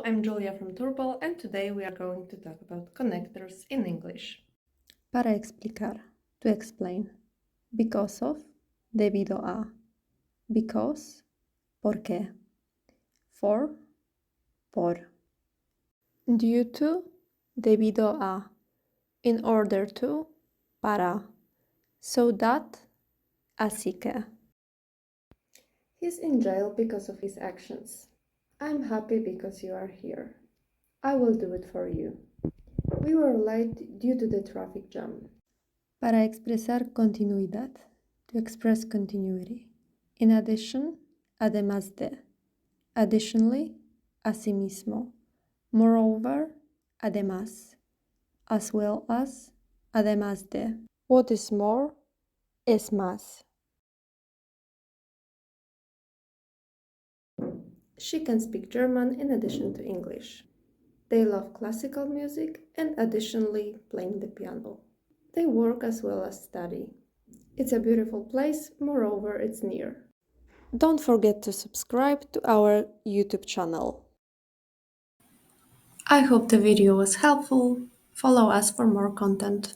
I'm Julia from Tourbel and today we are going to talk about connectors in English. Para explicar, to explain. Because of, debido a. Because, porque. For, por. Due to, debido a. In order to, para. So that, así que. He's in jail because of his actions. I'm happy because you are here. I will do it for you. We were late due to the traffic jam. Para expresar continuidad, to express continuity. In addition, además de. Additionally, asimismo. Moreover, además. As well as, además de. What is more, es más. She can speak German in addition to English. They love classical music and additionally playing the piano. They work as well as study. It's a beautiful place, moreover it's near. Don't forget to subscribe to our YouTube channel. I hope the video was helpful. Follow us for more content.